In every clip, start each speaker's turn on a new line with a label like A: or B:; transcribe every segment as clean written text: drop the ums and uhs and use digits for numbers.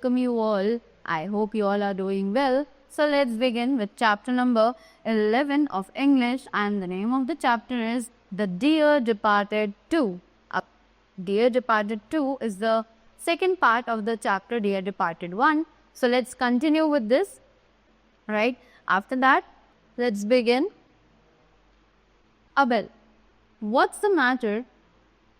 A: welcome you all. I hope you all are doing well. So let's begin with chapter number 11 of English, and the name of the chapter is The Dear Departed 2. Dear Departed 2 is the second part of the chapter Dear Departed 1. So let's continue with this, right? After that, let's begin. Abel, what's the matter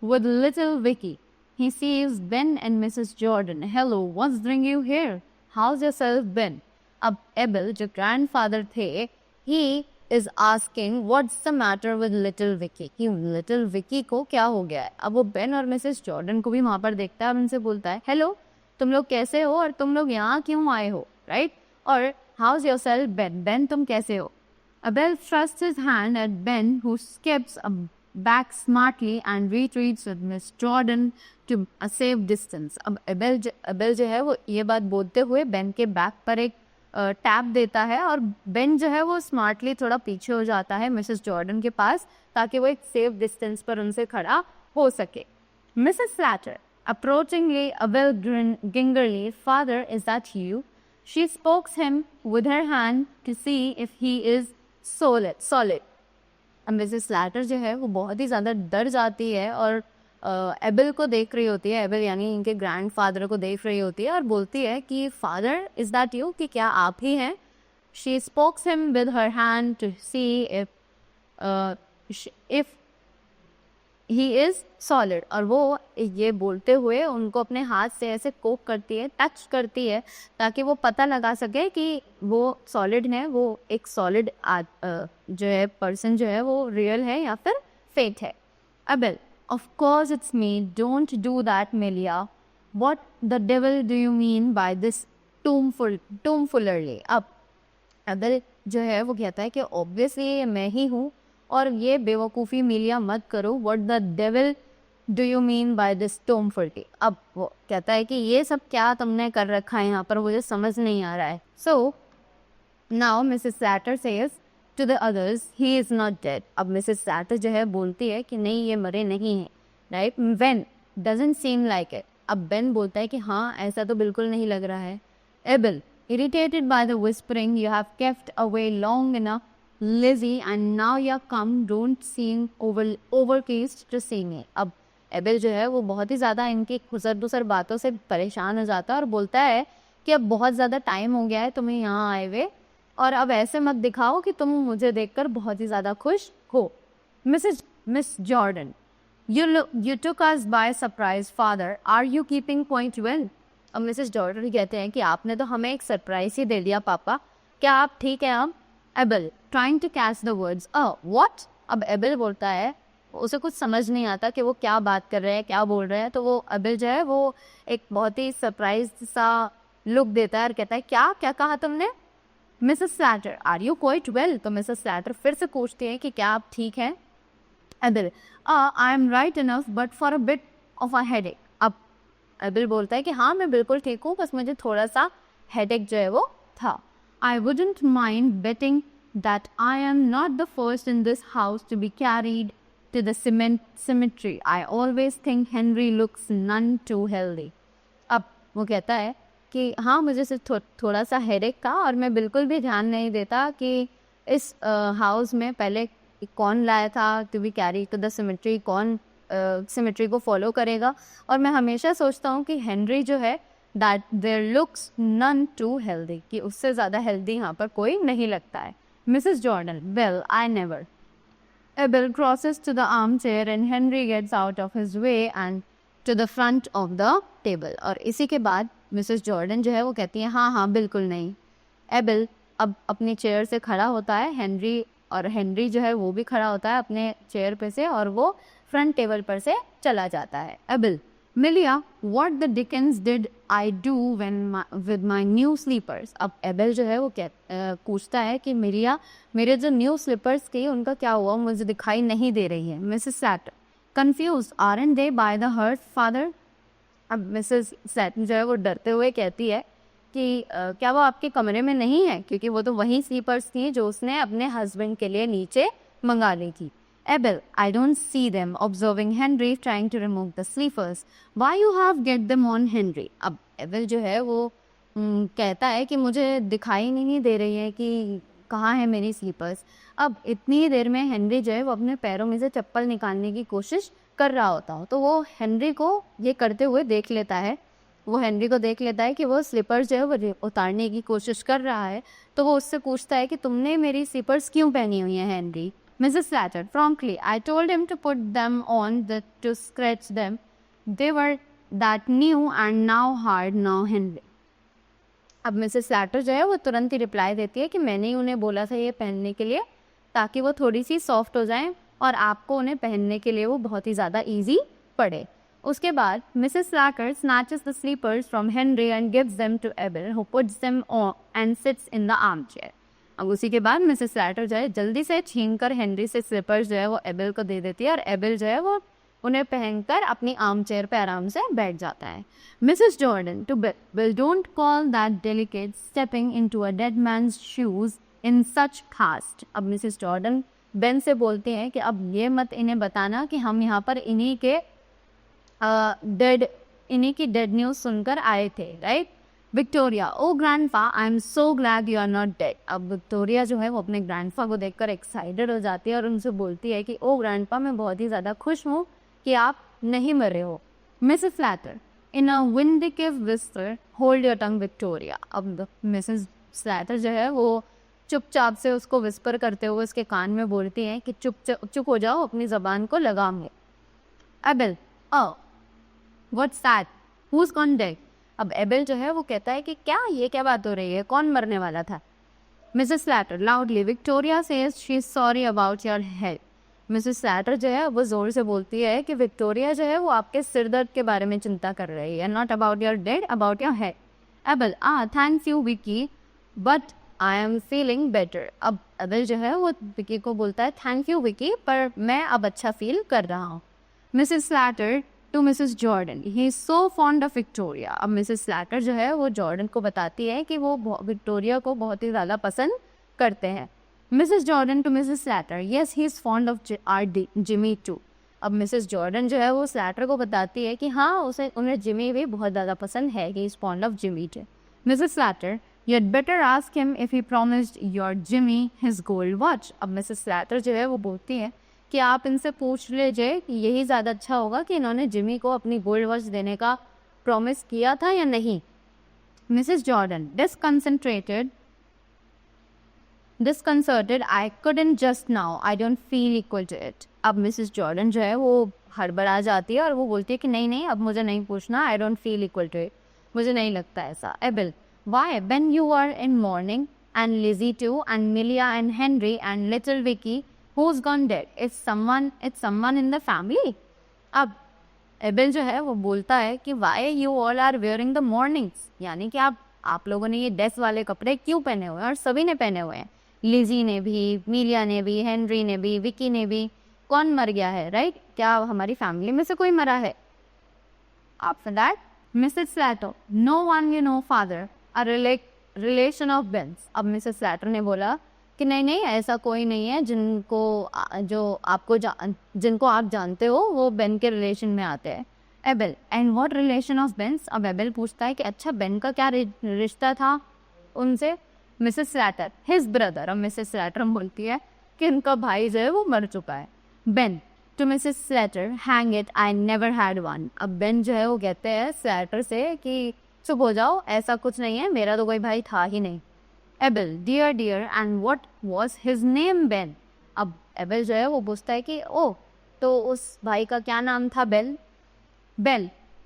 A: with little Vicky? He sees Ben and Mrs. Jordan. Hello, what's bringing you here? How's yourself been? अब Abel, जो grandfather थे, he is asking what's the matter with little Vicky? कि little Vicky को क्या हो गया है? अब वो Ben और Mrs. Jordan को भी वहाँ पर देखता है, उनसे बोलता है, हेलो, तुम लोग कैसे हो और तुम लोग यहाँ क्यों आए हो, right? और how's yourself Ben? Ben, तुम कैसे हो? Abel thrusts his hand at Ben, who skips back smartly and retreats with Miss Jordan to a safe distance. अब Abel जो है वो ये बात बोलते हुए Ben के बैक पर एक टैप देता है और Ben जो है वो स्मार्टली थोड़ा पीछे हो जाता है मिसेस जॉर्डन के पास ताकि वो एक सेफ डिस्टेंस पर उनसे खड़ा हो सके. Mrs. Slatter, approachingly, Abel gingerly, Father, is that you? She spokes him with her hand to see if he is solid. अब मिसेस स्लैटर जो है वो बहुत ही ज़्यादा डर जाती है और एबल को देख रही होती है. एबल यानी इनके ग्रैंडफादर को देख रही होती है और बोलती है कि फादर, इज़ दैट यू? कि क्या आप ही हैं? She spokes him with her hand to see if he is solid. और वो ये बोलते हुए उनको अपने हाथ से ऐसे कोक करती है, टच करती है, ताकि वो पता लगा सके कि वो सॉलिड है, वो एक सॉलिड जो है पर्सन जो है वो रियल है या फिर फेक है. Abel, of course it's me, don't do that, Melia. What the devil do you mean by this tomfoolery? अब Abel जो है वो कहता है कि obviously ये मैं ही हूँ और ये बेवकूफ़ी मिलिया मत करो. What the devil do you mean by this tomfoolery? अब वो कहता है कि ये सब क्या तुमने कर रखा है यहाँ पर, मुझे समझ नहीं आ रहा है. So now Mrs. Slatter says to the others, he is not dead. अब Mrs. Slatter जो है बोलती है कि नहीं, ये मरे नहीं हैं, right? Ben doesn't seem like it. अब Ben बोलता है कि हाँ, ऐसा तो बिल्कुल नहीं लग रहा है. Abel, irritated by the whispering, you have kept away long enough, Lizzie, and now you come, don't seem overcased to see me. अब एबेल जो है वो बहुत ही ज़्यादा इनकी खुसर बातों से परेशान हो जाता है और बोलता है कि अब बहुत ज़्यादा टाइम हो गया है तुम्हें यहाँ आए हुए, और अब ऐसे मत दिखाओ कि तुम मुझे देखकर बहुत ही ज़्यादा खुश हो. Miss Jordan, you took us by surprise, father. Are you keeping point well? अब मिसेस जॉर्डन कहते हैं कि आपने तो हमें एक सरप्राइज ही दे दिया पापा, क्या आप ठीक है? अब Abel trying to catch the words, what? अब एबल बोलता है, उसे कुछ समझ नहीं आता कि वो क्या बात कर रहे हैं, क्या बोल रहे हैं. तो वो एबल जो है वो एक बहुत ही सरप्राइज सा लुक देता है और कहता है, क्या कहा तुमने? Mrs Slater, are you quite well? तो मिसेस स्लैटर फिर से पूछती है कि क्या आप ठीक हैं? Abel, I am right enough but for a bit of a headache. अब एबल बोलता है कि हाँ, मैं बिल्कुल ठीक हूँ, बस मुझे थोड़ा सा हेडेक जो है वो था. I wouldn't mind betting that I am not the first in this house to be carried to the cemetery. I always think Henry looks none too healthy. अब वो कहता है कि हाँ, मुझे सिर्फ थोड़ा सा हेडेक था और मैं बिल्कुल भी ध्यान नहीं देता कि इस हाउस में पहले कौन लाया था to be carry to the cemetery, कौन cemetery को फॉलो करेगा. और मैं हमेशा सोचता हूँ कि हेनरी जो है that there looks none too healthy, कि उससे ज़्यादा हेल्दी यहाँ पर कोई नहीं लगता है. Mrs Jordan, well I never. Abel crosses to the armchair and Henry gets out of his way and to the front of the table. और इसी के बाद मिसेस जॉर्डन जो है वो कहती है, हाँ बिल्कुल नहीं. Abel अब अपनी चेयर से खड़ा होता है, हेनरी जो है वो भी खड़ा होता है अपने चेयर पे से और वो फ्रंट टेबल पर से चला जाता है. Abel, Milia, what the dickens did I do with my new slippers? अब एबेल जो है वो पूछता है कि मिलिया, मेरे जो न्यू स्लीपर्स की उनका क्या हुआ, मुझे दिखाई नहीं दे रही है. Mrs Slater, confused, aren't they by the hurt, father? अब मिसेस स्लैटर जो है वो डरते हुए कहती है कि क्या वो आपके कमरे में नहीं है, क्योंकि वो तो वही स्लीपर्स थी जो उसने अपने हस्बैंड के लिए नीचे मंगा ली थी. Abel, I don't see them, observing Henry trying to remove the sleepers. Why you have get them on, Henry? अब एबेल जो है वो कहता है कि मुझे दिखाई नहीं दे रही है कि कहाँ है मेरी स्लीपर्स। अब इतनी ही देर में हेनरी जो है वो अपने पैरों में से चप्पल निकालने की कोशिश कर रहा होता हो, तो वो हेनरी को ये करते हुए देख लेता है। वो हेनरी को देख लेता है कि वो स्लीपर्स जो है वो उतारने की कोशिश कर रहा है, तो वो उससे पूछता है कि तुमने मेरी स्लीपर्स क्यों पहनी हुई हैं Henry? Mrs. Slater, promptly, I told him to put them on to scratch them. They were that new and now hard now, Henry. अब मिसेस स्लैटर जो है वो तुरंत ही रिप्लाई देती है कि मैंने ही उन्हें बोला था ये पहनने के लिए ताकि वो थोड़ी सी सॉफ्ट हो जाएं और आपको उन्हें पहनने के लिए वो बहुत ही ज़्यादा ईजी पड़े। उसके बाद Mrs Slater snatches the slippers from Henry and gives them to Abel, who puts them on and sits in the armchair. अब उसी के बाद मिसेस स्लैटर जो है जल्दी से छीनकर हेनरी से स्लीपर्स जो है वो एबेल को दे देती है और एबेल जो है वो उन्हें पहनकर अपनी आर्म चेयर पे आराम से बैठ जाता है। Mrs Jordan to Bill, don't call that delicate stepping into a dead man's shoes in such haste. अब मिसेस जॉर्डन बेन से बोलती हैं कि अब ये मत इन्हें बताना कि हम यहाँ पर इन्हीं की डेड न्यूज़ सुनकर आए थे, right? Victoria, oh grandpa, I am so glad you are not dead. अब विक्टोरिया जो है वो अपने ग्रैंडपा को देखकर एक्साइटेड हो जाती है और उनसे बोलती है कि ओ ग्रैंडपा, मैं बहुत ही ज़्यादा खुश हूँ कि आप नहीं मरे हो। Mrs Slater, in a vindictive whisper, hold your tongue Victoria. अब मिसेस स्लैटर जो है वो चुपचाप से उसको विस्पर करते हुए उसके कान में बोलती हैं कि चुप हो जाओ, अपनी ज़बान को लगाम लो। Abel, oh what's that, who is gone dead? अब एबेल जो है वो कहता है कि ये क्या बात हो रही है, कौन मरने वाला था? Mrs Slater loudly, Victoria says she is sorry about your health. Mrs Slater जो है वो जोर से बोलती है कि विक्टोरिया जो है वो आपके सिर दर्द के बारे में चिंता कर रही है, not about your dead, about your head. Abel, thanks you Vicky, but I am feeling better. अब एबेल जो है वो विकी को बोलता है थैंक यू विकी, पर मैं अब अच्छा फील कर रहा हूँ। Mrs Slater to Mrs Jordan, he is so fond of Victoria. अब मिसेस स्लैटर जो है वो जॉर्डन को बताती है कि वो विक्टोरिया को बहुत ही ज़्यादा पसंद करते हैं। Mrs Jordan to Mrs Slater, yes he is fond of our Jimmy too. अब मिसेस जॉर्डन जो है वो स्लैटर को बताती है कि हाँ उन्हें जिमी भी बहुत ज़्यादा पसंद है, कि is fond of Jimmy too. Mrs Slater, you had better ask him if he promised your Jimmy his gold watch. अब मिसेस स्लैटर जो है वो बोलती है कि आप इनसे पूछ लीजिए कि यही ज़्यादा अच्छा होगा कि इन्होंने जिमी को अपनी गोल्ड वॉच देने का प्रॉमिस किया था या नहीं। Mrs Jordan, disconcerted, I couldn't just now, I don't feel equal to it. अब मिसेस जॉर्डन जो है वो हड़बड़ा जाती है और वो बोलती है कि नहीं अब मुझे नहीं पूछना, I don't feel equal to it, मुझे नहीं लगता ऐसा। Abel, why, when you are in mourning and Lizzie too and Melia and Henry and little Vicky, who's gone dead? It's someone in the family. अब Abel जो है वो बोलता है कि why you all are wearing the mournings, यानी कि आप लोगों ने ये डेथ वाले कपड़े क्यों पहने हुए हैं, और सभी ने पहने हुए हैं, लिजी ने भी, मिलिया ने भी, हेनरी ने भी, विकी ने भी। कौन मर गया है, राइट? क्या हमारी फैमिली में से कोई मरा है? After that Mrs Slater, no one you know father, a relation of Ben's. अब मिसेस स्लैटर ने बोला कि नहीं ऐसा कोई नहीं है जिनको आप जानते हो, वो बेन के रिलेशन में आते हैं। Abel, and what relation of Ben's? अब एबेल पूछता है कि अच्छा बेन का क्या रिश्ता था उनसे? Mrs Slater, his brother. अब मिसेस स्लैटर बोलती है कि इनका भाई जो है वो मर चुका है। Ben to Mrs Slater, hang it, I never had one. अब बेन जो है वो कहते हैं स्लैटर से कि चुप हो जाओ, ऐसा कुछ नहीं है, मेरा तो कोई भाई था ही नहीं। Abel, dear and what was his name Ben? अब एबेल जो है वो पूछता है कि ओ, तो उस भाई का क्या नाम था? Ben,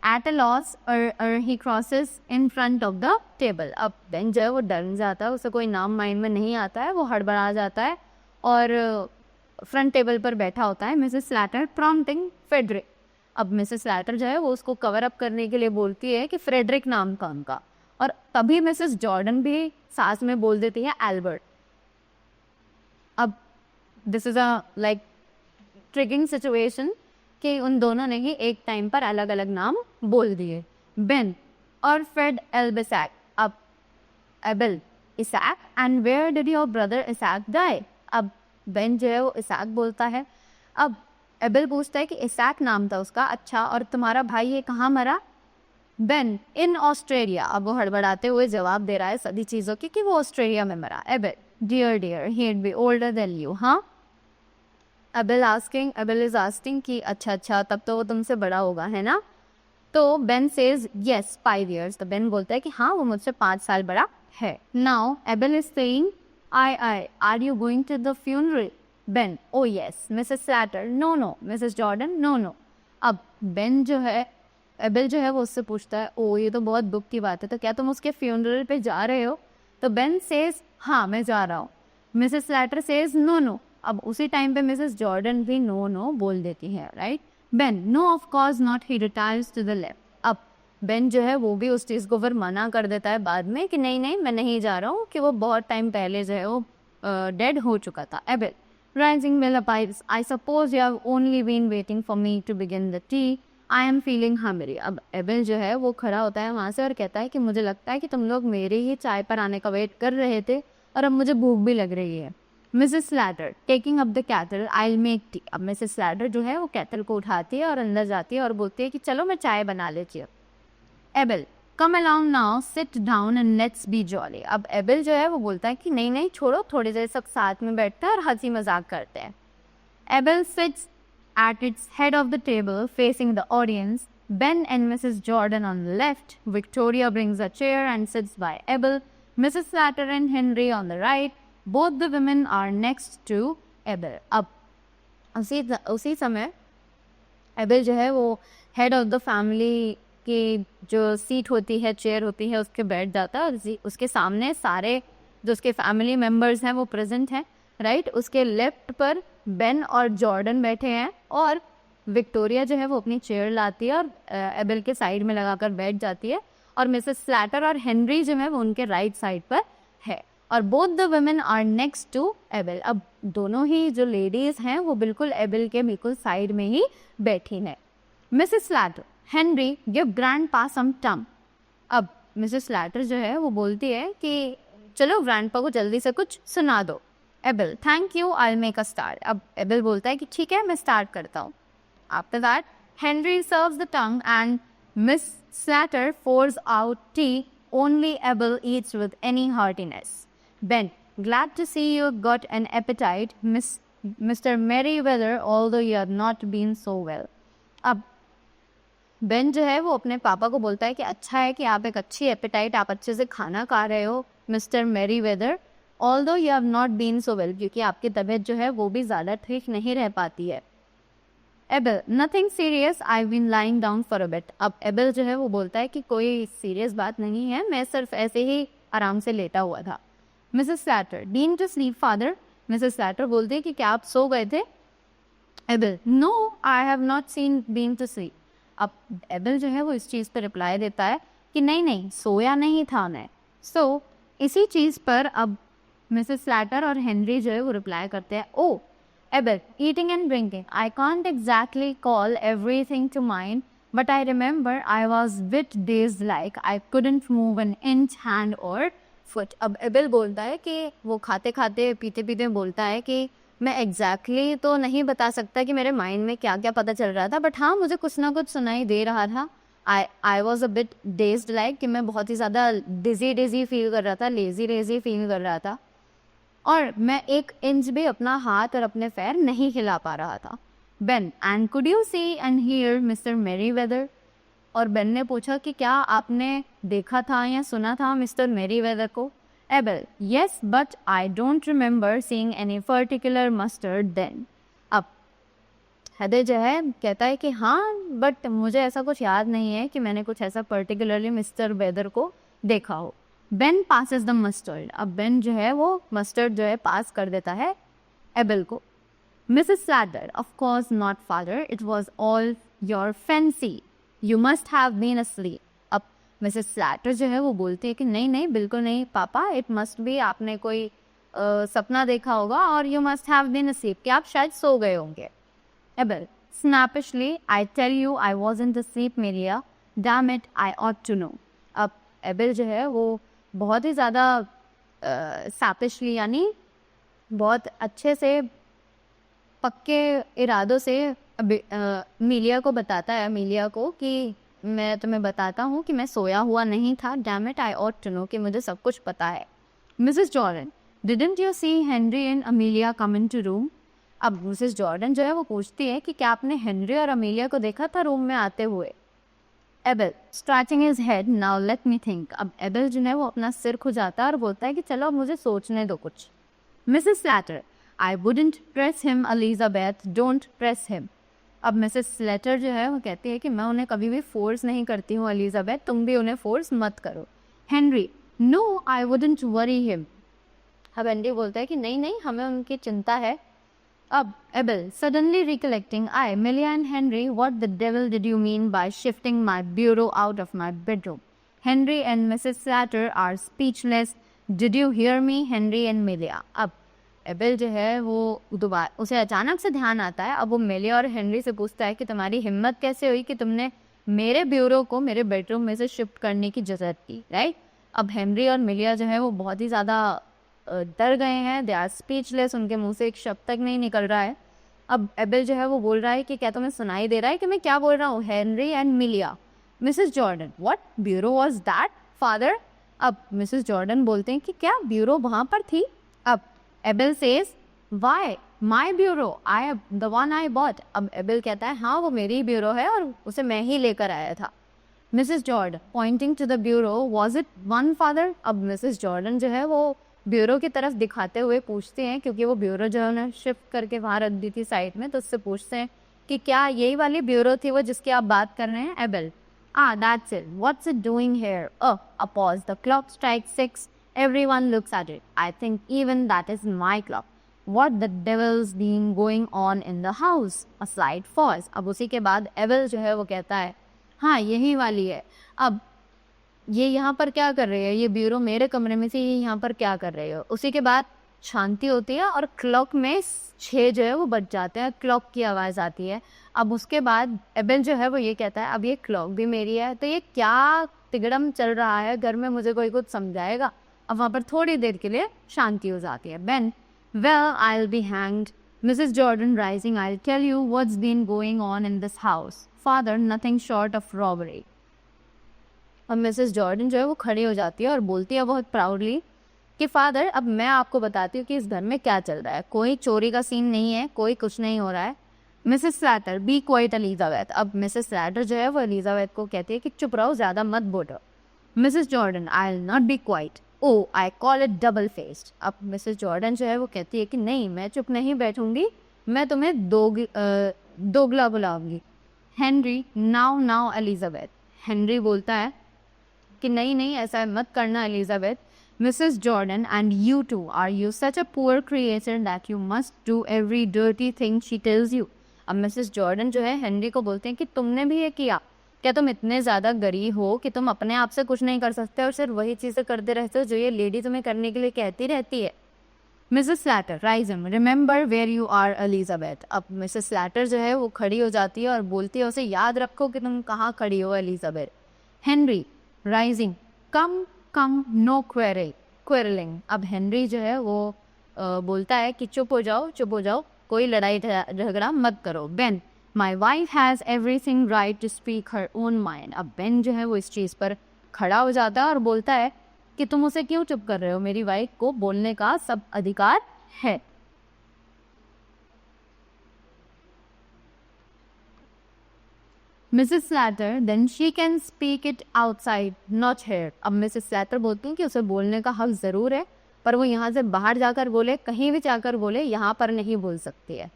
A: at a loss he crosses in front of the table. अब बेन जो है वो डर जाता है, उसे कोई नाम माइंड में नहीं आता है, वो हड़बड़ा जाता है और फ्रंट टेबल पर बैठा होता है। Mrs Slater prompting Frederick. अब मिसेस स्लैटर जो है वो उसको कवर अप करने के लिए बोलती है कि फ्रेडरिक नाम का उनका, और तभी मिसेस जॉर्डन भी साथ में बोल देती है एल्बर्ट। अब this is a like ट्रिगिंग situation कि उन दोनों ने ही एक टाइम पर अलग अलग नाम बोल दिए, बेन और फ्रेड एल्बेसैक। अब Abel, Isaac, and where did your brother Isaac die? अब बेन जो है वो इसैक बोलता है। अब एबेल पूछता है कि इसैक नाम था उसका, अच्छा, और तुम्हारा भाई ये कहाँ मरा? बेन इन ऑस्ट्रेलिया, अब वो हड़बड़ाते हुए जवाब दे रहा है सभी चीजों की कि वो ऑस्ट्रेलिया में मरा। Abel dear dear he'd be older than you, हाँ। एबेल इज आस्किंग कि अच्छा तब तो वो तुमसे बड़ा होगा, है ना। तो बेन सेज यस 5 years, तो बेन बोलता है कि हाँ वो मुझसे 5 साल बड़ा है। Now Abel is saying I are you going to the funeral. Ben oh yes Mrs Slater, no Mrs Jordan, no. अब बेन जो है, एबेल जो है वो उससे पूछता है ओ ये तो बहुत दुख की बात है, तो क्या तुम उसके फ्यूनरल पे जा रहे हो। तो बेन सेज हाँ मैं जा रहा हूँ। Mrs Slater says no. अब उसी टाइम पे मिसेस जॉर्डन भी नो बोल देती है, right. Ben no of course not, he retires to the left. अब बेन जो है वो भी उस चीज़ को फिर मना कर देता है बाद में कि नहीं मैं नहीं जा रहा हूँ, कि वो बहुत टाइम पहले जो है वो डेड हो चुका था। Abel rising mill up, I suppose you have only been waiting for me to begin the tea, I am feeling hungry. अब एबेल जो है वो खड़ा होता है वहाँ से और कहता है कि मुझे लगता है कि तुम लोग मेरे ही चाय पर आने का वेट कर रहे थे और अब मुझे भूख भी लग रही है। Mrs Slater taking up the cattle, I will make tea. अब मिसेस स्लैटर जो है वो कैटल को उठाती है और अंदर जाती है और बोलती है कि चलो मैं चाय बना लेती हूँ। Abel come along now, sit down and let's be jolly. अब एबेल जो है वो बोलता है कि नहीं छोड़ो, थोड़ी देर सब साथ में बैठते हैं और हंसी मजाक करते हैं। Abel sits at its head of the table facing the audience, Ben and Mrs. Jordan on the left. Victoria brings a chair and sits by Abel. Mrs. Slater and Henry on the right. Both the women are next to Abel. अब उसी समय Abel जो है वो head of the family की जो seat होती है, चेयर होती है, उसके बैठ जाता है और उसके सामने सारे जो उसके फैमिली मेम्बर्स हैं वो प्रेजेंट हैं, राइट। उसके लेफ्ट पर बेन और जॉर्डन बैठे हैं और विक्टोरिया जो है वो अपनी चेयर लाती है और एबेल के साइड में लगाकर बैठ जाती है और मिसेस स्लैटर और हेनरी जो है वो उनके राइट साइड पर है और both the women are next to Abel. अब दोनों ही जो लेडीज हैं वो बिल्कुल एबेल के बिल्कुल साइड में ही बैठी हैं। Mrs Slater Henry give grandpa some tum. अब मिसेस स्लैटर जो है वो बोलती है कि चलो ग्रैंडपा को जल्दी से कुछ सुना दो। Abel thank you, I will make a start. अब एबेल बोलता है कि ठीक है मैं स्टार्ट करता हूँ। After that Henry serves the tongue and miss Slater pours out tea. Only Abel eats with any heartiness. Ben, glad to see you got an appetite, Mr. Merryweather, although you have not been so well. अब Ben जो है वो अपने पापा को बोलता है कि अच्छा है कि आप एक अच्छी एपेटाइट, आप अच्छे से खाना खा रहे हो Mr Merriweather, although you have not been so well, क्योंकि आपकी तबीयत जो है वो भी ज़्यादा ठीक नहीं रह पाती है। Abel nothing serious, I been lying down for a bit. अब एबेल जो है वो बोलता है कि कोई सीरियस बात नहीं है, मैं सिर्फ ऐसे ही आराम से लेटा हुआ था। Mrs Slater been to sleep father. Mrs Slater बोलती है कि क्या आप सो गए थे। Abel no I have not seen been to sleep. अब एबेल जो है वो इस चीज़ पर रिप्लाई देता है कि नहीं सोया नहीं था मैं। सो इसी चीज़ पर अब मिसेस स्लैटर और हेनरी जो है वो रिप्लाई करते हैं O Abel eating and drinking, I can't exactly call everything to mind but I remember I was bit days like I couldn't move an inch hand or foot. अब Abel बोलता है कि वो खाते खाते पीते पीते बोलता है कि मैं एग्जैक्टली तो नहीं बता सकता कि मेरे माइंड में क्या क्या पता चल रहा था, बट हाँ मुझे कुछ ना कुछ सुनाई दे रहा था। आई was a bit dazed like कि मैं बहुत ही ज़्यादा डिजी फील कर रहा था, लेजी फील कर रहा था और मैं एक इंच भी अपना हाथ और अपने पैर नहीं हिला पा रहा था। Ben and could you see and hear Mr Merriweather. और बेन ने पूछा कि क्या आपने देखा था या सुना था मिस्टर मैरीवेदर को। Abel yes but I don't remember seeing any particular mustard then. अब हेदे जो है कहता है कि हाँ बट मुझे ऐसा कुछ याद नहीं है कि मैंने कुछ ऐसा पर्टिकुलरली मिस्टर वेदर को देखा हो। Ben passes the mustard. अब बेन जो है वो मस्टर्ड जो है पास कर देता है एबेल को। Mrs Slater of course not father, it was all your fancy, you must have been asleep. Mrs Slater जो है वो बोलती है कि नहीं बिल्कुल नहीं पापा, इट मस्ट बी आपने कोई सपना देखा होगा और you must have been asleep, कि आप शायद सो गए होंगे। Abel snappishly, I tell you I wasn't asleep मेरिया, damn it I ought to know. अब एबेल जो है वो बहुत ही ज़्यादा सैपिशली यानी बहुत अच्छे से पक्के इरादों से मीलिया को बताता है, मीलिया को कि मैं तुम्हें बताता हूँ कि मैं सोया हुआ नहीं था, damn it, I ought to know, कि मुझे सब कुछ पता है। Mrs Jordan, didn't you see Henry and Amelia come into room? अब मिसेस जॉर्डन जो है वो पूछती है कि क्या आपने हेनरी और अमीलिया को देखा था रूम में आते हुए? Able scratching his head, now let me think. अब एबल जो है वो अपना सिर खुजाता है और बोलता है कि चलो अब मुझे सोचने दो कुछ। Mrs Slater, I wouldn't press him Elizabeth, don't press him. अब मिसेस स्लेटर जो है वो कहती है कि मैं उन्हें कभी भी फोर्स नहीं करती हूँ एलिजाबेथ, तुम भी उन्हें फोर्स मत करो। Henry, no I wouldn't worry him. अब एंडी बोलता है कि नहीं नहीं, हमें उनकी चिंता है। अब able suddenly recollecting, Amelia and Henry, what the devil did you mean by shifting my bureau out of my bedroom? Henry and Mrs Slater are speechless, did you hear me Henry and Amelia? अब Abel जो है वो दोबारा, उसे अचानक से ध्यान आता है। अब वो मिलिया और हेनरी से पूछता है कि तुम्हारी हिम्मत कैसे हुई कि तुमने मेरे ब्यूरो को मेरे बेडरूम में से शिफ्ट करने की जरूरत की, राइट? अब हेनरी और मिलिया जो है वो बहुत ही ज़्यादा डर गए हैं, दे आर स्पीचलेस, उनके मुंह से एक शब्द तक नहीं निकल रहा है। अब एबल जो है वो बोल रहा है कि क्या तुम्हें सुनाई दे रहा है कि मैं क्या बोल रहा हूँ? Henry and Amelia. Mrs Jordan, what bureau was that father? अब मिसेस जॉर्डन बोलते हैं कि क्या ब्यूरो वहाँ पर थी? अब Abel says, why my bureau, I the one I bought. अब एबल कहता है हाँ वो मेरी ब्यूरो है और उसे मैं ही लेकर आया था। Mrs Jordan pointing to the bureau, was it one father? अब मिसेस जॉर्डन जो है वो ब्यूरो की तरफ दिखाते हुए पूछते हैं, क्योंकि वो ब्यूरो जो है उन्हें शिफ्ट करके वहाँ रख दी थी साइड में, तो उससे पूछते हैं कि क्या यही वाली ब्यूरो थी वो जिसकी आप बात कर रहे हैं? Able, that's it, what's it doing here? A pause, the clock strikes 6, everyone looks at it. I think even that is my clock. What the devil's been going on in the house? A slight pause. अब उसी के बाद able जो है वो कहता है हाँ यही वाली है। अब ये यहाँ पर क्या कर रही है? ये ब्यूरो मेरे कमरे में से, ये यहाँ पर क्या कर रही हो? उसी के बाद शांति होती है और क्लॉक में 6 जो है वो बज जाते हैं, क्लॉक की आवाज़ आती है। अब उसके बाद एबल जो है वो ये कहता है अब ये क्लॉक भी मेरी है, तो ये क्या तिगड़म चल रहा है घर में, मुझे कोई कुछ समझाएगा? अब वहाँ पर थोड़ी देर के लिए शांति हो जाती है। Ben, well I will be hanged. Mrs Jordan rising, I will tell you what's been going on in this house. Father, nothing short of robbery. अब मिसेस जॉर्डन जो है वो खड़ी हो जाती है और बोलती है बहुत प्राउडली कि फादर अब मैं आपको बताती हूँ कि इस घर में क्या चल रहा है, कोई चोरी का सीन नहीं है, कोई कुछ नहीं हो रहा है। Mrs Slater, be quiet Elizabeth. अब मिसेस स्लैटर जो है वो एलिजाबेथ को कहती है कि चुप रहो, ज़्यादा मत बोलो। Mrs Jordan, I will not be quiet, oh I call it double faced. अब मिसेस जॉर्डन जो है वो कहती है कि नहीं, मैं चुप नहीं बैठूंगी, मैं तुम्हें दोगला बुलाऊंगी। Henry, now now Elizabeth. Henry बोलता है कि नहीं नहीं, ऐसा मत करना Elizabeth. Mrs Jordan, and you too, are you such a poor creature that you must do every dirty thing she tells you? अब मिसेस जॉर्डन जो है हेनरी को बोलते हैं कि तुमने भी ये किया? क्या तुम इतने ज़्यादा गरीब हो कि तुम अपने आप से कुछ नहीं कर सकते और सिर्फ वही चीज़ें करते रहते हो जो ये लेडी तुम्हें करने के लिए कहती रहती है? Mrs Slater, rise him, remember where you are Elizabeth. अब मिसेस स्लैटर जो है वो खड़ी हो जाती है और बोलती है उसे याद रखो कि तुम कहाँ खड़ी हो एलिजाबेथ। हेनरी राइजिंग, कम कम, नो क्वेरलिंग। अब हेनरी जो है वो बोलता है कि चुप हो जाओ, चुप हो जाओ, कोई लड़ाई झगड़ा मत करो। Ben, my wife has everything right to speak her own mind. अब बेन जो है वो इस चीज़ पर खड़ा हो जाता है और बोलता है कि तुम उसे क्यों चुप कर रहे हो, मेरी वाइफ को बोलने का सब अधिकार है। Mrs Slater, then she can speak it outside, not here. अब मिसेस स्लैटर बोलती हैं कि उसे बोलने का हक ज़रूर है, पर वो यहाँ से बाहर जाकर बोले, कहीं भी जाकर बोले, यहाँ पर नहीं बोल सकती है।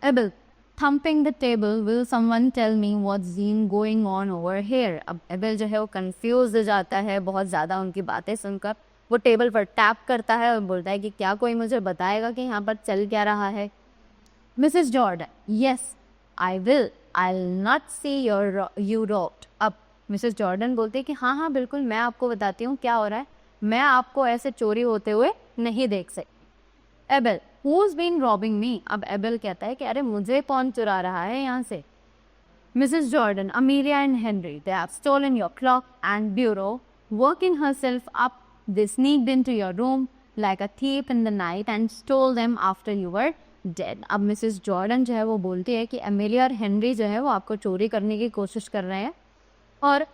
A: Able, thumping the table, will someone tell me what's been going on over here? अब एबल जो है वो कंफ्यूज हो जाता है बहुत ज़्यादा उनकी बातें सुनकर। वो टेबल पर टैप करता है और बोलता है कि क्या कोई मुझे बताएगा कि यहाँ पर चल क्या रहा है? Mrs Jordan, yes I will not see you rot. अब मिसेस जॉर्डन बोलती है कि हाँ हाँ बिल्कुल, मैं आपको बताती हूँ क्या हो रहा है, मैं आपको ऐसे चोरी होते हुए नहीं देख सकती। Able, Who's been robbing me? अब एबल कहता है कि अरे मुझे कौन चुरा रहा है यहाँ से? Mrs Jordan, Amelia and Henry, they have stolen your clock and bureau. Working herself up, they sneaked into your room like a thief in the night and stole them after you were dead. अब Mrs Jordan जो है वो बोलती है कि Amelia और Henry जो है वो आपको चोरी करने की कोशिश कर रहे हैं और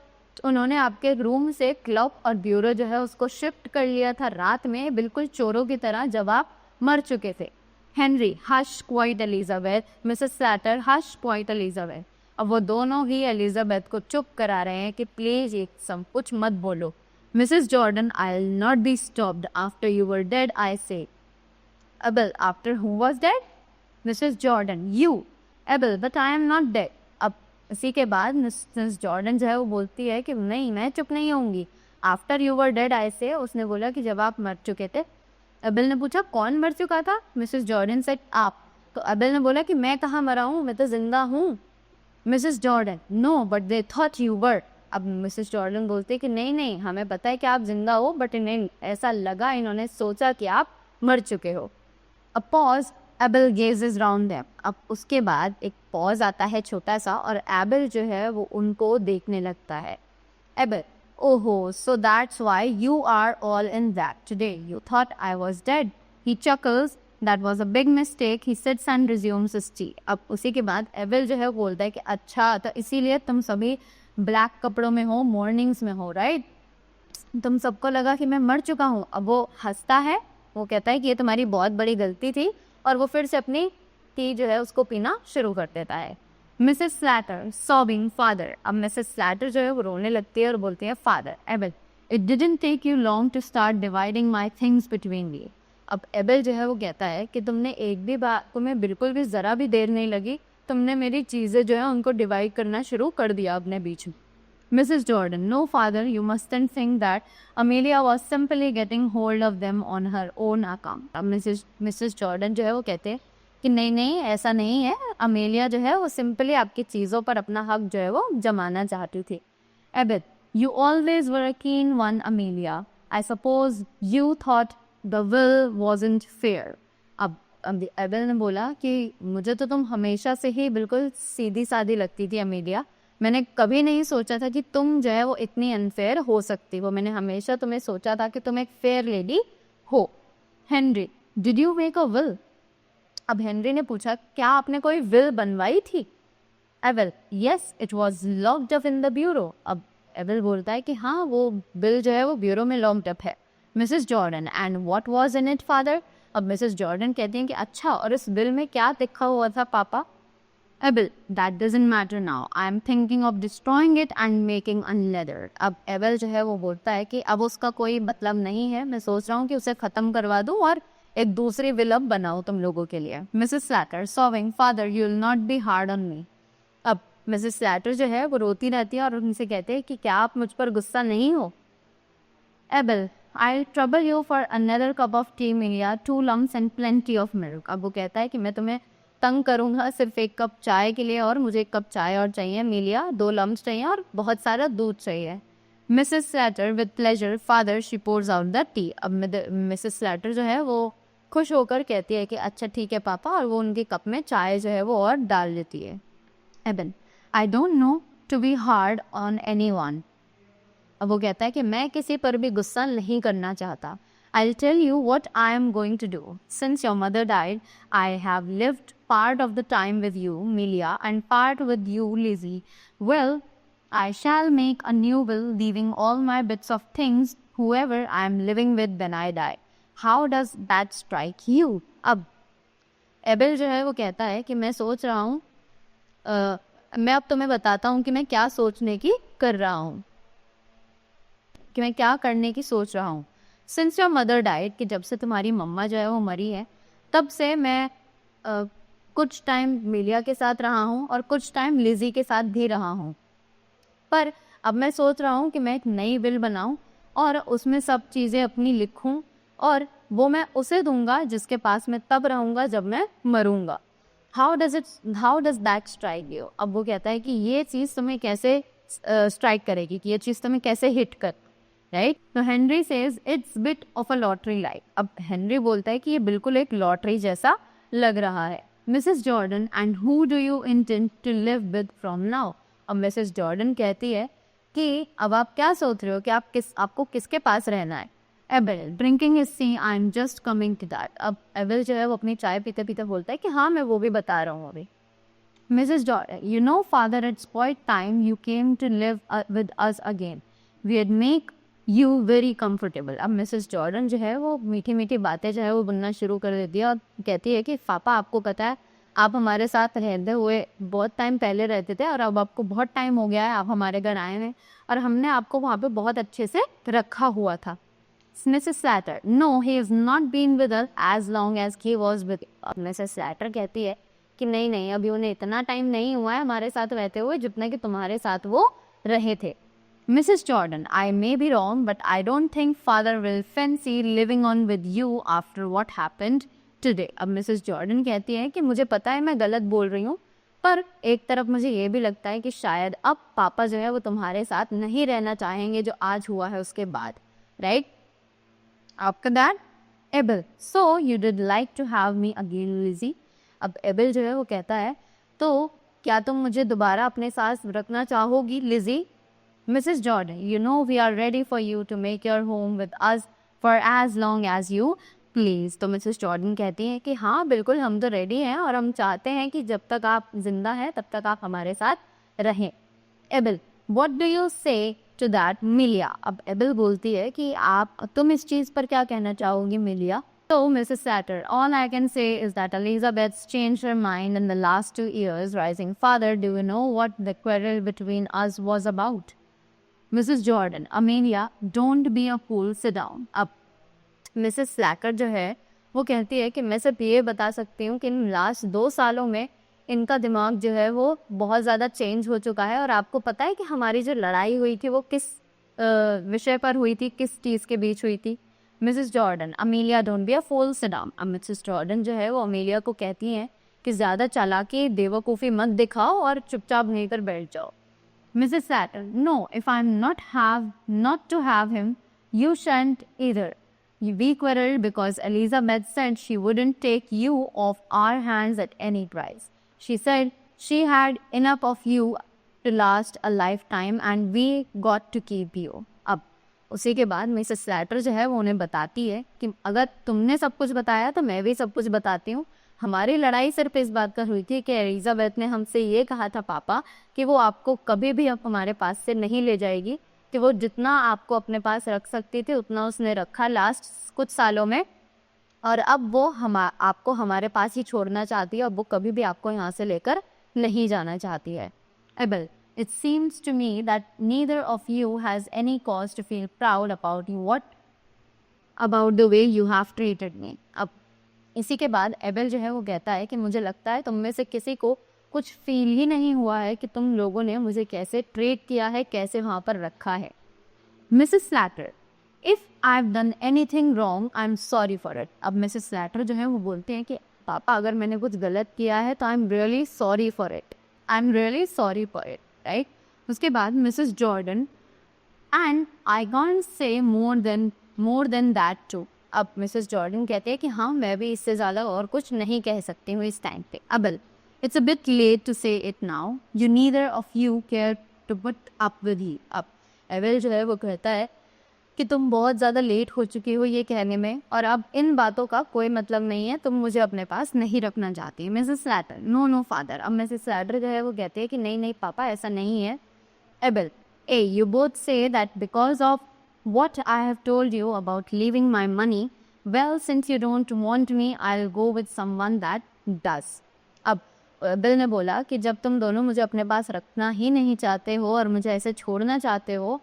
A: उन्होंने आपके रूम से क्लब और ब्यूरो जो है उसको शिफ्ट कर लिया था रात में, बिल्कुल चोरों की तरह, जब आप मर चुके थे। Henry, hush quite Elizabeth. Mrs Slater, hush quite Elizabeth. अब वो दोनों ही एलिजाबेथ को चुप करा रहे हैं कि प्लीज एक सब कुछ मत बोलो। Mrs Jordan, I will not be stopped after you were dead, I say. Abel, after who was dead? Mrs Jordan, you. Abel, but I am not dead. अब इसी के बाद मिसेस जॉर्डन जो है वो बोलती है कि नहीं, मैं चुप नहीं होंगी। After you were dead, I से। उसने बोला कि जब आप मर चुके थे। एबल ने पूछा कौन मर चुका था? मिसेस जॉर्डन सेड आप। तो एबल ने बोला कि मैं कहाँ मरा हूँ, मैं तो जिंदा हूँ। Mrs Jordan, no but they thought you were. अब मिसेस जॉर्डन बोलते कि नहीं नहीं, हमें पता है कि आप जिंदा हो, बट इन्हें ऐसा लगा, इन्होंने सोचा कि आप मर चुके हो। A pause, Abel gazes round them. अब उसके बाद एक पॉज आता है छोटा सा, और एबल जो है वो उनको देखने लगता है। एबल, ओहो, so that's why you are all in that today. You thought I was dead. He chuckles. That was a big mistake. He sits and resumes his tea. अब उसी के बाद एबल जो है वो बोलता है कि अच्छा, तो इसीलिए तुम सभी ब्लैक कपड़ों में हो, मॉर्निंग्स में हो, राइट? तुम सबको लगा कि मैं मर चुका हूँ। अब वो हंसता है, वो कहता है कि ये तुम्हारी बहुत बड़ी गलती थी, और वो फिर से अपनी टी जो है उसको पीना शुरू कर देता है। Mrs Slater, sobbing, father. अब मिसेस स्लैटर जो है वो रोने लगती है और बोलती है father, Abel, it didn't take you long to start dividing my things between we. अब एबल जो है वो कहता है कि तुमने एक भी बात, तुम्हें बिल्कुल भी ज़रा भी देर नहीं लगी, तुमने मेरी चीज़ें जो है उनको डिवाइड करना शुरू कर दिया अपने बीच में। Mrs. Jordan, no father, you mustn't think that Amelia was simply getting hold of them on her own account. अब Mrs. Jordan जो है वो कहते हैं कि नहीं नहीं, ऐसा नहीं है, अमेलिया जो है वो सिंपली आपकी चीज़ों पर अपना हक जो है वो जमाना चाहती थी। Abed, you always were a keen one, Amelia. I suppose you thought the will wasn't fair. अब एबेल ने बोला कि मुझे तो तुम हमेशा से ही बिल्कुल सीधी सादी लगती थी अमेलिया, मैंने कभी नहीं सोचा था कि तुम जो है वो इतनी अनफेयर हो सकती हो, मैंने हमेशा तुम्हें सोचा था कि तुम एक फेयर लेडी हो। Henry, did you make a will? अब हेनरी ने पूछा क्या आपने कोई विल बनवाई थी? Able, yes, it was locked up in the bureau. अब एबल बोलता है कि हाँ, वो बिल जो है वो ब्यूरो में लॉक्ड अप है। Mrs Jordan, and what was in it father? अब मिसेस जॉर्डन कहती हैं कि अच्छा, और इस बिल में क्या लिखा हुआ था पापा? Abel, that doesn't matter now. I'm thinking of destroying it and making unleather. अब एबल जो है वो बोलता है कि अब उसका कोई मतलब नहीं है, मैं सोच रहा हूँ कि उसे ख़त्म करवा दूँ और एक दूसरी विलब बनाओ तुम लोगों के लिए। Mrs Slater, sowing, father, you will not B hard on me. अब मिसेस स्लैटर जो है वो रोती रहती है और उनसे कहते हैं कि क्या आप मुझ पर गुस्सा नहीं हो? Able, I trouble you for another cup of T मिलिया, 2 lumps and plenty of milk. अब वो कहता है कि मैं तुम्हें तंग करूंगा सिर्फ एक कप चाय के लिए, और मुझे एक कप चाय और चाहिए मिलिया, 2 लम्स चाहिए और बहुत सारा दूध चाहिए। Mrs Slater, with pleasure father, she pores out the T. अब मिसेस स्लैटर जो है वो खुश होकर कहती है कि अच्छा ठीक है पापा, और वो उनके कप में चाय जो है वो और डाल देती है। Eben, I don't know to be hard on anyone. अब वो कहता है कि मैं किसी पर भी गुस्सा नहीं करना चाहता। I'll tell you what I am going to do. Since your mother died, I have lived part of the time with you, Melia, and part with you, Lizzie. Well, I shall make a new will, leaving all my bits of things, whoever I am living with when I die. How does that strike you? अब Abel जो है वो कहता है कि मैं सोच रहा हूँ, मैं अब तुम्हें बताता हूँ कि मैं क्या सोचने की कर रहा हूँ, कि मैं क्या करने की सोच रहा हूँ। सिंस योर मदर डाइड, कि जब से तुम्हारी मम्मा जो है वो मरी है, तब से मैं कुछ टाइम मिलिया के साथ रहा हूँ और कुछ टाइम लिजी के साथ भी रहा हूँ, पर अब मैं सोच रहा हूँ कि मैं एक नई विल बनाऊँ और उसमें सब चीज़ें अपनी लिखूँ, और वो मैं उसे दूंगा जिसके पास मैं तब रहूँगा जब मैं मरूँगा। How does that strike you? अब वो कहता है कि ये चीज़ तुम्हें कैसे स्ट्राइक करेगी, कि ये चीज़ तुम्हें कैसे हिट कर, राइट? तो Henry says it's bit of a lottery like. अब हेनरी बोलता है कि ये बिल्कुल एक लॉटरी जैसा लग रहा है। Mrs Jordan, and who do you intend to live with from now? अब मिसेस जॉर्डन कहती है कि अब आप क्या सोच रहे हो कि आपको किसके पास रहना है? Abel, drinking is see, I am just coming to that. अब एबेल जो है वो अपनी चाय पीते पीते बोलता है कि हाँ, मैं वो भी बता रहा हूँ अभी। Mrs. Jordan, you know, father, it's quite time you came to live with us again. We'd make you very comfortable. अब मिसेस जॉर्डन जो है वो मीठी मीठी बातें जो है वो बोलना शुरू कर देती है और कहती है कि पापा आपको पता है आप हमारे साथ रहते हुए बहुत टाइम पहले रहते थे और अब आपको बहुत टाइम हो गया है आप हमारे घर आए हैं और हमने आपको वहाँ पे बहुत अच्छे से रखा हुआ था. Mrs. Slatter, no, he has not been with us as long as he was with. अब मिसेस स्लैटर कहती है कि नहीं नहीं अभी उन्हें इतना टाइम नहीं हुआ है हमारे साथ रहते हुए जितना कि तुम्हारे साथ वो रहे थे. Mrs. Jordan, I may be wrong, but I don't think father will fancy living on with you after what happened today. अब मिसेस जॉर्डन कहती है कि मुझे पता है मैं गलत बोल रही हूँ पर एक तरफ मुझे ये भी लगता है कि शायद अब पापा जो है वो तुम्हारे साथ नहीं रहना चाहेंगे जो आज हुआ है उसके बाद. Right? After that, Abel, so you did like to have me again, Lizzie. अब एबल जो है वो कहता है तो क्या तुम मुझे दोबारा अपने साथ रखना चाहोगी Lizzie. Mrs Jordan, you know we are ready for you to make your home with us for as long as you please. तो मिसेस जॉर्डन कहती हैं कि हाँ बिल्कुल हम तो रेडी हैं और हम चाहते हैं कि जब तक आप जिंदा हैं तब तक आप हमारे साथ रहें. एबल, व्हाट डू यू से टू दैट मिलिया. अब एबल बोलती है कि तुम इस चीज़ पर क्या कहना चाहोगी मिलिया. So, Mrs. Satter, all I can say is that Elizabeth's changed her mind in the last 2 years. Rising father, do you know what the quarrel between us was about? Mrs. Jordan, Amelia, don't be a fool, sit down. अब Mrs. Slacker जो है वो कहती है कि मैं सिर्फ ये बता सकती हूँ कि इन लास्ट 2 सालों में इनका दिमाग जो है वो बहुत ज़्यादा चेंज हो चुका है और आपको पता है कि हमारी जो लड़ाई हुई थी वो किस विषय पर हुई थी, किस चीज़ के बीच हुई थी. Mrs Jordan, Amelia don't be a fool, sit down. अब मिसेस जॉर्डन जो है वो अमीलिया को कहती हैं कि ज़्यादा चालाकी बेवकूफ़ी मत दिखाओ और चुपचाप वहीं पर बैठ जाओ. Mrs Slater, no, if I am not to have him you shan't either. We quarreled because Elizabeth said she wouldn't take you off our hands at any price. She said she had enough of you to last a lifetime and we got to keep you. अब उसी के बाद Mrs Slater जो है वो उन्हें बताती है कि अगर तुमने सब कुछ बताया तो मैं भी सब कुछ बताती हूँ. हमारी लड़ाई सिर्फ इस बात पर हुई थी कि एलिजाबेथ ने हमसे ये कहा था पापा कि वो आपको कभी भी अब हमारे पास से नहीं ले जाएगी, कि वो जितना आपको अपने पास रख सकती थी उतना उसने रखा लास्ट कुछ सालों में और अब वो आपको हमारे पास ही छोड़ना चाहती है और वो कभी भी आपको यहाँ से लेकर नहीं जाना चाहती है. Able, it seems to me that neither of you has any cause to feel proud about the way you have treated me. अब इसी के बाद एबल जो है वो कहता है कि मुझे लगता है तुम में से किसी को कुछ फील ही नहीं हुआ है कि तुम लोगों ने मुझे कैसे ट्रीट किया है, कैसे वहाँ पर रखा है. Mrs Slater, if I have done anything wrong I am sorry for it. अब मिसेस स्लैटर जो है वो बोलते हैं कि पापा अगर मैंने कुछ गलत किया है तो I am really sorry for it. Right? उसके बाद Mrs Jordan, and I can't say more than that too. अब मिसेस जॉर्डन कहते हैं कि हाँ मैं भी इससे ज़्यादा और कुछ नहीं कह सकती हूँ इस टाइम पे. अबल, it's a bit late to say it now. You neither of you care to put up with he. अब एवेल जो है वो कहता है कि तुम बहुत ज़्यादा लेट हो चुकी हो ये कहने में और अब इन बातों का कोई मतलब नहीं है, तुम मुझे अपने पास नहीं रखना चाहती. Mrs Slater, no father. अब मिसेस स्लैटर जो है वो कहते हैं कि नहीं पापा ऐसा नहीं है. Able, you both say that because of what I have told you about leaving my money, well, since you don't want me, I'll go with someone that does. अब बिल ने बोला कि जब तुम दोनों मुझे अपने पास रखना ही नहीं चाहते हो और मुझे ऐसे छोड़ना चाहते हो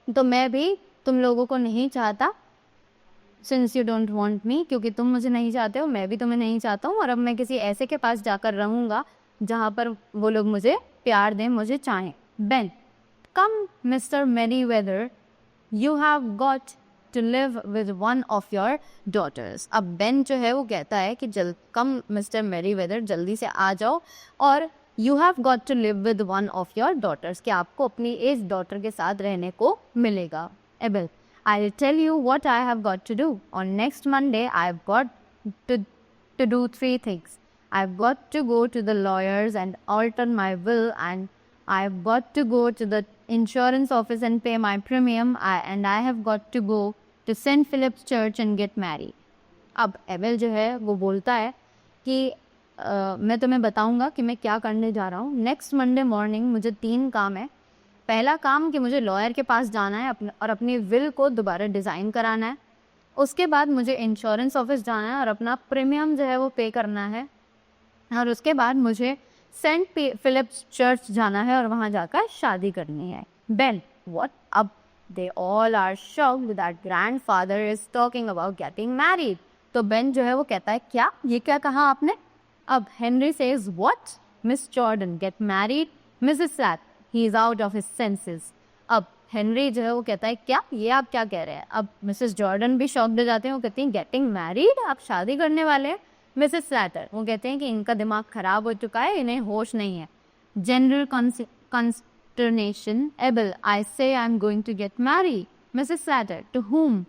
A: तो मैं भी तुम लोगों को नहीं चाहता. Since you don't want me, क्योंकि तुम मुझे नहीं चाहते हो मैं भी तुम्हें नहीं चाहता हूँ और अब मैं किसी ऐसे के पास जाकर रहूँगा जहाँ पर वो लोग मुझे प्यार दें, मुझे चाहें. Ben, come mister Merryweather, you have got to live with one of your daughters. अब बेन जो है वो कहता है कि कम मिस्टर मेरीवेदर जल्दी से आ जाओ और you have got to live with one of your daughters, कि आपको अपनी एज डॉटर के साथ रहने को मिलेगा. Able, I'll tell you what I have got to do. On next Monday I've got to do 3 things. I've got to go to the lawyers and alter my will, and I've got to go to the insurance office and pay my premium, and I have got to go to St. Philip's Church and get married. अब Abel जो है वो बोलता है कि मैं तुम्हें बताऊंगा कि मैं क्या करने जा रहा हूँ। नेक्स्ट मंडे मॉर्निंग मुझे 3 काम है। पहला काम कि मुझे लॉयर के पास जाना है अपनी विल को दोबारा डिज़ाइन कराना है। उसके बाद मुझे इंश्योरेंस ऑफिस जाना है और अपना प्रीमियम जो है वो पे करना है। और उसके बाद मुझे सेंट फिलिप्स चर्च जाना है और वहाँ जाकर शादी करनी है। बेन, व्हाट अब? They all are shocked that grandfather is talking about getting married. तो बेन जो है वो कहता है, क्या? ये क्या कहा आपने? अब Henry says, what? Miss Jordan get married? Mrs slate, he is out of his senses. अब हेनरी जो है वो कहता है, क्या? ये आप क्या कह रहे हैं? अब मिसेस जॉर्डन भी शॉक्ड हो जाते हैं। वो कहती हैं, गेटिंग मैरिड? आप शादी करने वाले हैं? मिसेस स्लैटर वो कहते हैं कि इनका दिमाग खराब हो चुका है, इन्हें होश नहीं है। General कंस्टर्नेशन। Abel, I say I am going to get marry. Mrs Slater, to whom?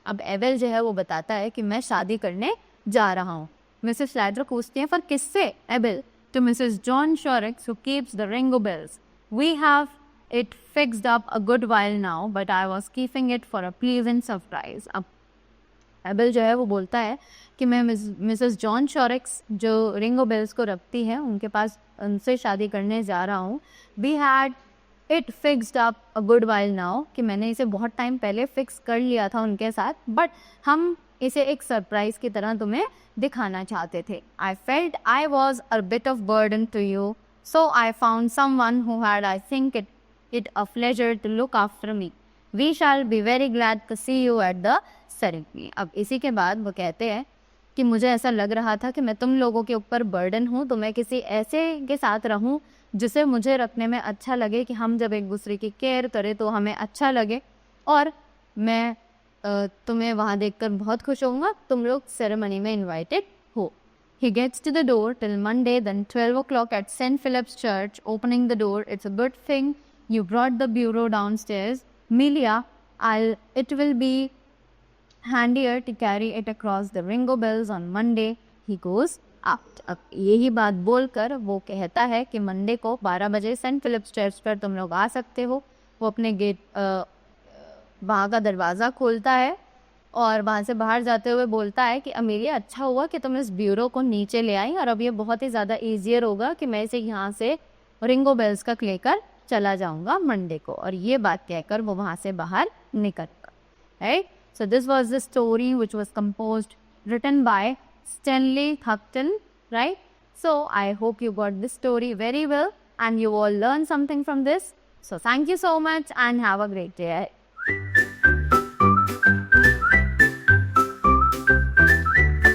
A: अब एबल जो है वो बताता है कि मैं शादी करने जा रहा हूँ। मिसेस स्लैटर पूछती हैं, पर किससे? Abel, to Mrs John Shorricks who keeps the Ringo Bells. We have it fixed up a good while now, but I was keeping it for a pleasant surprise. अब एबल जो है वो बोलता है कि मैं मिसेस जॉन शॉरिक्स जो Ringo bells को रखती है उनके पास उनसे शादी करने जा रहा हूँ। We had it fixed up a good while now, कि मैंने इसे बहुत टाइम पहले फिक्स कर लिया था उनके साथ, बट हम इसे एक सरप्राइज़ की तरह तुम्हें दिखाना चाहते थे। I felt I was a bit of burden to you, so I found someone who had I think it a pleasure to look after me. We shall be very glad to see you at the ceremony. अब इसी के बाद वो कहते हैं कि मुझे ऐसा लग रहा था कि मैं तुम लोगों के ऊपर बर्डन हूँ, तो मैं किसी ऐसे के साथ रहूँ जिसे मुझे रखने में अच्छा लगे, कि हम जब एक दूसरे की केयर करें तो हमें अच्छा लगे। और मैं तुम्हें वहाँ देखकर बहुत खुश होऊंगा। तुम लोग सेरेमनी में इन्वाइटेड हो। He gets to the door till Monday, then 12 o'clock at St. Philip's Church. Opening the door, it's a good thing you brought the bureau downstairs. Melia, it will be handier to carry it across the Ringo bells on Monday. He goes out. अब यही बात बोलकर वो कहता है कि Monday को 12 बजे सेंट फिलिप्स चर्च पर तुम लोग आ सकते हो। वो अपने गेट वहाँ का दरवाज़ा खोलता है और वहाँ से बाहर जाते हुए बोलता है कि अमेलिया, अच्छा हुआ कि तुम इस ब्यूरो को नीचे ले आई, और अब ये बहुत ही ज़्यादा ईजियर होगा कि मैं इसे यहाँ से रिंगो बेल्स का लेकर चला जाऊंगा मंडे को। और ये बात कहकर वो वहाँ से बाहर निकल गया। Right, so this was the story which was composed written by Stanley Houghton. Right, so I hope you got this story very well and you all learned something from this. So thank you so much and have a great day.